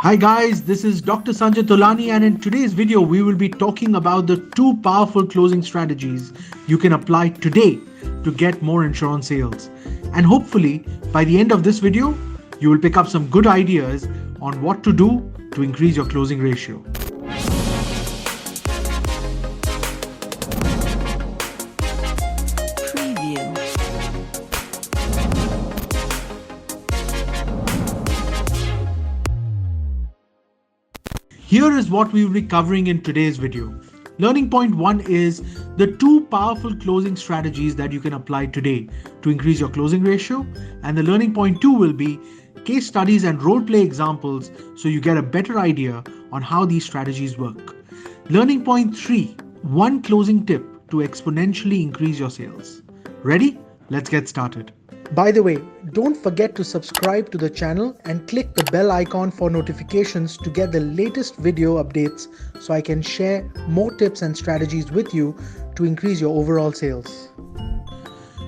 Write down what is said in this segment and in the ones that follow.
Hi guys, this is Dr. Sanjay Tolani, and in today's video we will be talking about the two powerful closing strategies you can apply today to get more insurance sales. And hopefully by the end of this video, you will pick up some good ideas on what to do to increase your closing ratio. Here is what we will be covering in today's video. Learning point 1 is the two powerful closing strategies that you can apply today to increase your closing ratio. And the learning point 2 will be case studies and role play examples so you get a better idea on how these strategies work. Learning point 3, one closing tip to exponentially increase your sales. Ready? Let's get started. By the way, don't forget to subscribe to the channel and click the bell icon for notifications to get the latest video updates so I can share more tips and strategies with you to increase your overall sales.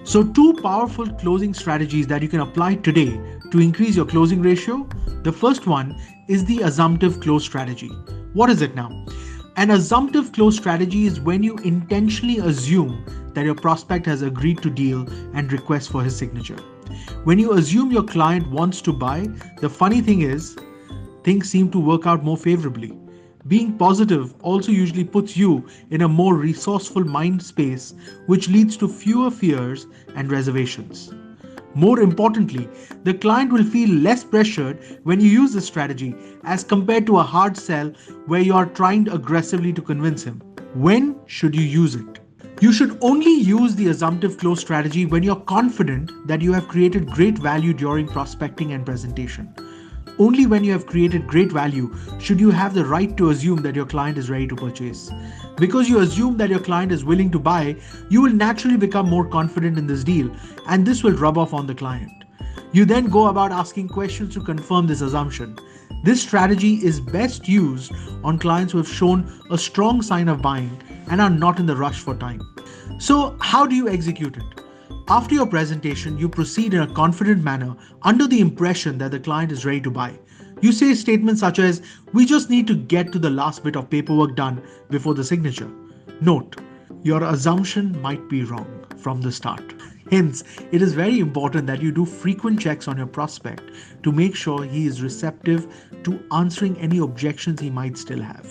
So two powerful closing strategies that you can apply today to increase your closing ratio. The first one is the Assumptive Close Strategy. What is it now? An Assumptive Close Strategy is when you intentionally assume that your prospect has agreed to deal and request for his signature. When you assume your client wants to buy, the funny thing is, things seem to work out more favorably. Being positive also usually puts you in a more resourceful mind space, which leads to fewer fears and reservations. More importantly, the client will feel less pressured when you use this strategy as compared to a hard sell where you are trying aggressively to convince him. When should you use it? You should only use the Assumptive Close Strategy when you're confident that you have created great value during prospecting and presentation. Only when you have created great value should you have the right to assume that your client is ready to purchase. Because you assume that your client is willing to buy, you will naturally become more confident in this deal, and this will rub off on the client. You then go about asking questions to confirm this assumption. This strategy is best used on clients who have shown a strong sign of buying and are not in the rush for time. So how do you execute it? After your presentation, you proceed in a confident manner under the impression that the client is ready to buy. You say statements such as, "We just need to get to the last bit of paperwork done before the signature." Note, your assumption might be wrong from the start. Hence, it is very important that you do frequent checks on your prospect to make sure he is receptive to answering any objections he might still have.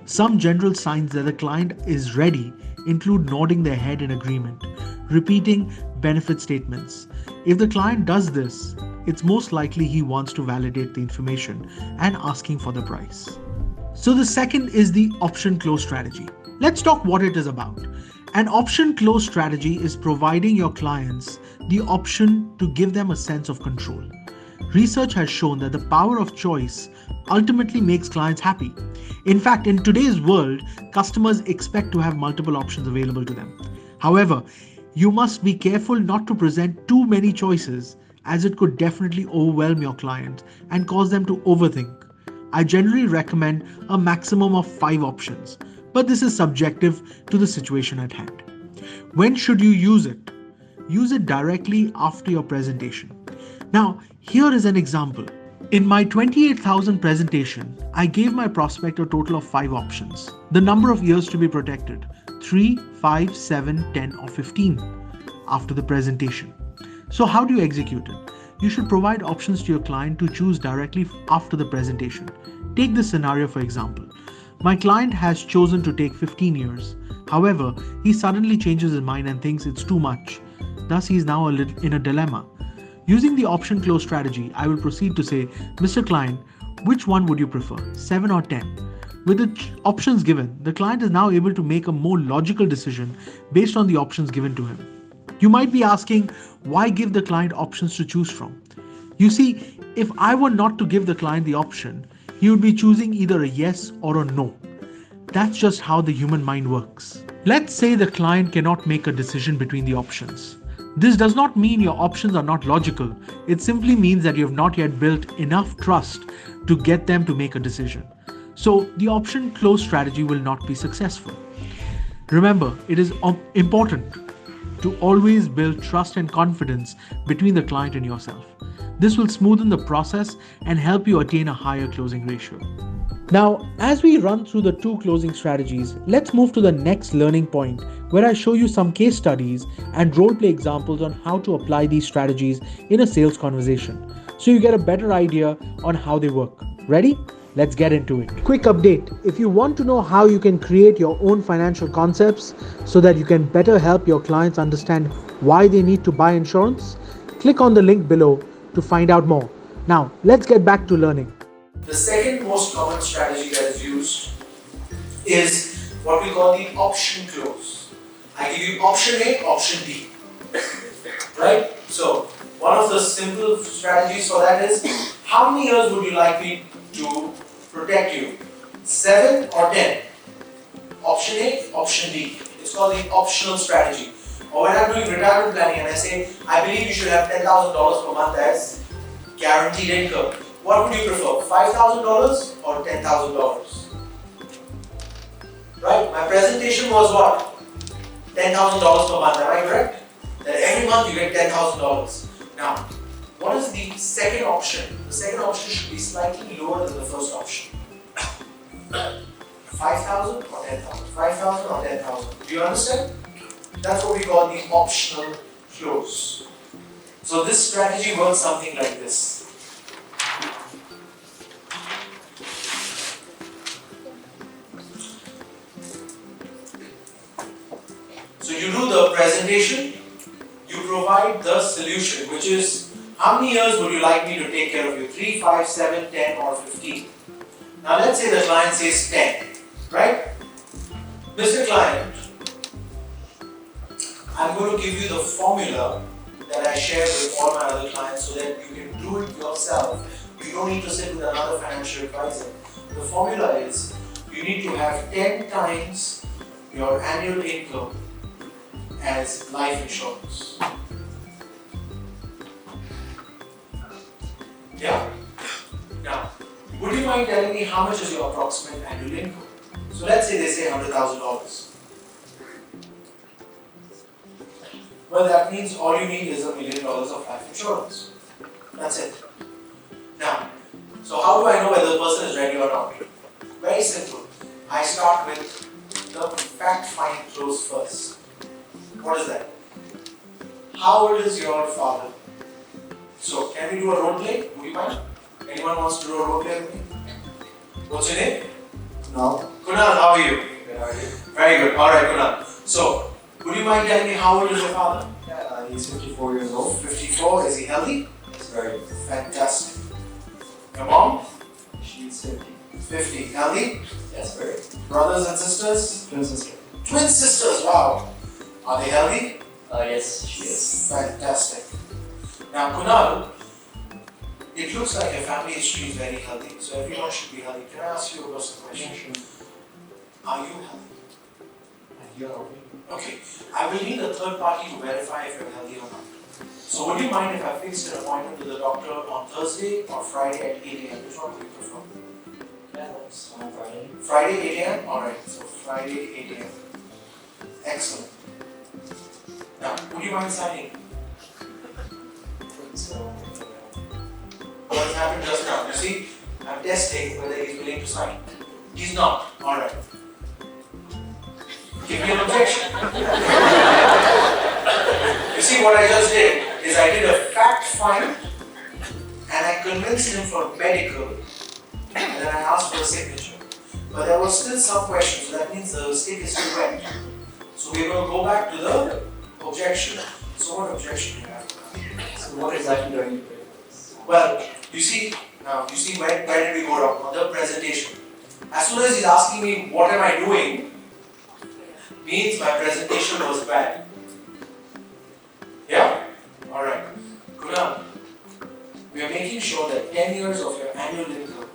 Some general signs that the client is ready include nodding their head in agreement, repeating benefit statements. If the client does this, it's most likely he wants to validate the information and asking for the price. So the second is the Option Close Strategy. Let's talk what it is about. An Option Close Strategy is providing your clients the option to give them a sense of control. Research has shown that the power of choice ultimately makes clients happy. In fact, in today's world, customers expect to have multiple options available to them. However, you must be careful not to present too many choices, as it could definitely overwhelm your client and cause them to overthink. I generally recommend a maximum of 5 options, but this is subjective to the situation at hand. When should you use it? Use it directly after your presentation. Now, here is an example. In my 28,000 presentation, I gave my prospect a total of 5 options. The number of years to be protected, 3, 5, 7, 10 or 15 after the presentation. So how do you execute it? You should provide options to your client to choose directly after the presentation. Take this scenario for example. My client has chosen to take 15 years. However, he suddenly changes his mind and thinks it's too much. Thus, he is now in a dilemma. Using the Option Close Strategy, I will proceed to say, "Mr. Client, which one would you prefer, 7 or 10? With the options given, the client is now able to make a more logical decision based on the options given to him. You might be asking, why give the client options to choose from? You see, if I were not to give the client the option, he would be choosing either a yes or a no. That's just how the human mind works. Let's say the client cannot make a decision between the options. This does not mean your options are not logical. It simply means that you have not yet built enough trust to get them to make a decision. So the Option Close Strategy will not be successful. Remember, it is important to always build trust and confidence between the client and yourself. This will smoothen the process and help you attain a higher closing ratio. Now, as we run through the two closing strategies, let's move to the next learning point where I show you some case studies and role play examples on how to apply these strategies in a sales conversation so you get a better idea on how they work. Ready? Let's get into it. Quick update. If you want to know how you can create your own financial concepts so that you can better help your clients understand why they need to buy insurance, click on the link below to find out more. Now, let's get back to learning. The second most common strategy that is used is what we call the option close. I give you option A, option B. Right? So, one of the simple strategies for that is, how many years would you like me to protect you? 7 or 10? Option A, option B. It's called the optional strategy. Or when I'm doing retirement planning and I say, I believe you should have $10,000 per month as guaranteed income. What would you prefer, $5,000 or $10,000? Right? My presentation was what? $10,000 per month, am I correct? That every month you get $10,000. Now, what is the second option? The second option should be slightly lower than the first option. 5,000 or 10,000? 5,000 or 10,000? Do you understand? That's what we call the optional close. So this strategy works something like this. So you do the presentation, you provide the solution, which is how many years would you like me to take care of you? 3, 5, 7, 10 or 15? Now let's say the client says 10, right? Mr. Client, I'm going to give you the formula that I share with all my other clients so that you can do it yourself. You don't need to sit with another financial advisor. The formula is you need to have 10 times your annual income as life insurance. Yeah? Now, would you mind telling me how much is your approximate annual income? So let's say they say $100,000. Well, that means all you need is $1 million of life insurance. That's it. Now, so how do I know whether the person is ready or not? Very simple. I start with the fact find close first. What is that? How old is your father? So, can we do a role play? Would you mind? Anyone wants to do a role play with me? What's your name? No. Kunal, how are you? Where are you? Very good. Alright, Kunal. So, would you mind telling me how old is your father? Yeah, he's 54 years old. 54. Is he healthy? He's very Fantastic. Your mom? She's 50. 50. Healthy? Yes, very. Brothers and sisters? Twin sister. Twin sisters, wow. Are they healthy? Yes, she is. Fantastic. Now, Kunal, it looks like your family history is very healthy, so everyone should be healthy. Can I ask you a personal question? Are you healthy? You're healthy. Okay, I will need a third party to verify if you're healthy or not. So would you mind if I fixed an appointment with the doctor on Thursday or Friday at 8 a.m.? Which one would you prefer? Yeah, that's on Friday. Friday 8 a.m.? Alright, so Friday 8 a.m. Excellent. Now, would you mind signing? So, What happened just now? You see, I'm testing whether he's willing to sign. He's not. Alright. Give me an objection. You see, what I just did is I did a fact find and I convinced him for medical and then I asked for a signature. But there was still some questions, so that means the stick is still wet. So we're going to go back to the objection. So what objection do you have? so what exactly do I need to do? Well, you see where did we go wrong? On the presentation. As soon as he's asking me what am I doing, means my presentation was bad. Yeah? Alright. Kunal, we are making sure that 10 years of your annual income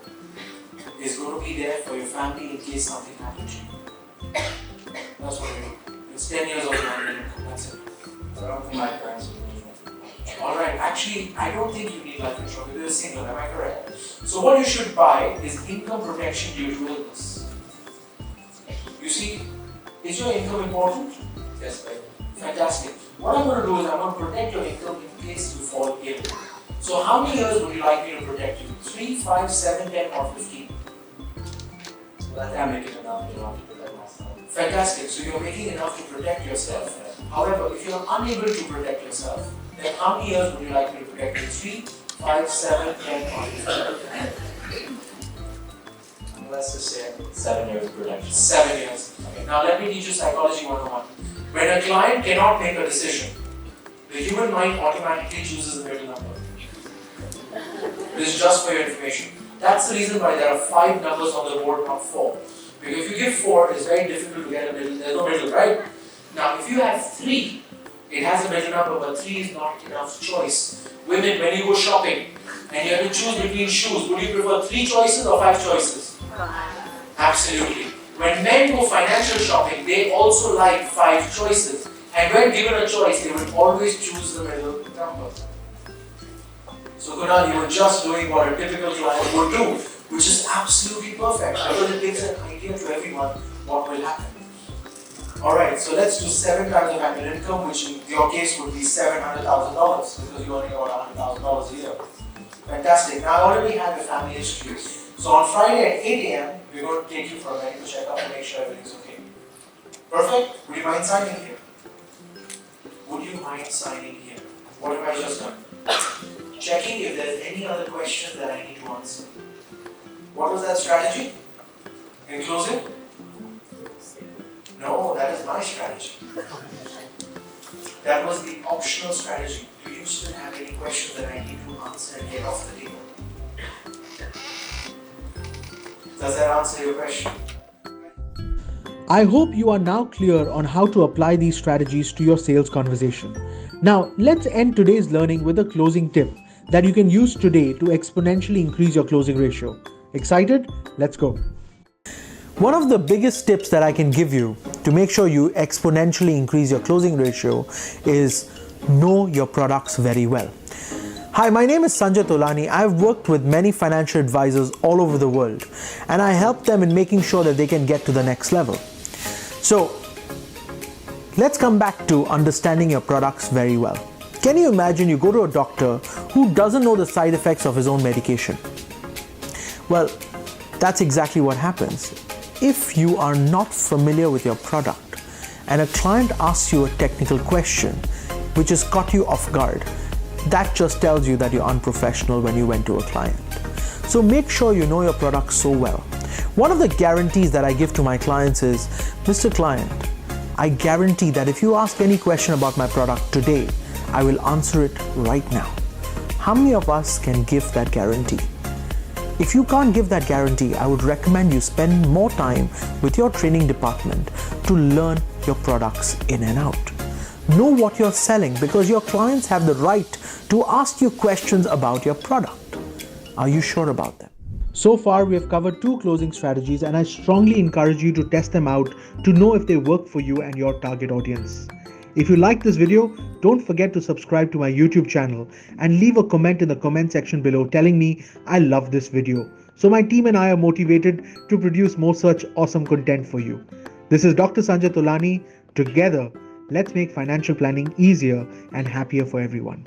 is going to be there for your family in case something happens to you. That's what we do. It's 10 years of your annual income. That's it. I don't think my parents would need it. Alright, actually, I don't think you need life insurance because you're single, am I correct? So what you should buy is income protection due to illness. You see, is your income important? Yes, right. Fantastic. What I'm going to do is I'm going to protect your income in case you fall ill. So how many years would you like me to protect you? 3, 5, 7, 10 or 15? Well, I think I'm making enough to protect myself. Fantastic. So you're making enough to protect yourself. However, if you're unable to protect yourself, then how many years would you like me to protect you? 3, 5, 7, 10 or 15? Let's just say 7 years of protection. 7 years. Okay. Now let me teach you psychology 101. When a client cannot make a decision, the human mind automatically chooses the middle number. This is just for your information. That's the reason why there are 5 numbers on the board, not 4. Because if you give 4, it's very difficult to get a middle. There's no middle, right? Now, if you have 3, it has a middle number, but 3 is not enough choice. Women, when you go shopping and you have to choose between shoes, would you prefer 3 choices or 5 choices? Absolutely. When men go financial shopping, they also like 5 choices. And when given a choice, they will always choose the middle number. So Kunal, you were just doing what a typical client would do, which is absolutely perfect because it gives an idea to everyone what will happen. Alright, so let's do 7 times of annual income, which in your case would be $700,000 because you're earning about $100,000 a year. Fantastic. Now I already have your family history. So on Friday at 8 a.m., we're going to take you for a medical checkup and make sure everything's okay. Perfect? Would you mind signing here? Would you mind signing here? What have I just done? Checking if there's any other questions that I need to answer. What was that strategy? In closing? No, that is my strategy. That was the optional strategy. Do you still have any questions that I need to answer and get off the table? Does that answer your question? I hope you are now clear on how to apply these strategies to your sales conversation. Now, let's end today's learning with a closing tip that you can use today to exponentially increase your closing ratio. Excited? Let's go. One of the biggest tips that I can give you to make sure you exponentially increase your closing ratio is know your products very well. Hi, my name is Sanjay Tolani. I've worked with many financial advisors all over the world, and I help them in making sure that they can get to the next level. So, let's come back to understanding your products very well. Can you imagine you go to a doctor who doesn't know the side effects of his own medication? Well, that's exactly what happens. If you are not familiar with your product and a client asks you a technical question which has caught you off guard, that just tells you that you're unprofessional when you went to a client. So make sure you know your product so well. One of the guarantees that I give to my clients is, Mr. Client, I guarantee that if you ask any question about my product today, I will answer it right now. How many of us can give that guarantee? If you can't give that guarantee, I would recommend you spend more time with your training department to learn your products in and out. Know what you're selling because your clients have the right to ask you questions about your product. Are you sure about them? So far, we have covered 2 closing strategies, and I strongly encourage you to test them out to know if they work for you and your target audience. If you like this video, don't forget to subscribe to my YouTube channel and leave a comment in the comment section below telling me I love this video. So my team and I are motivated to produce more such awesome content for you. This is Dr. Sanjay Tolani. Together, let's make financial planning easier and happier for everyone.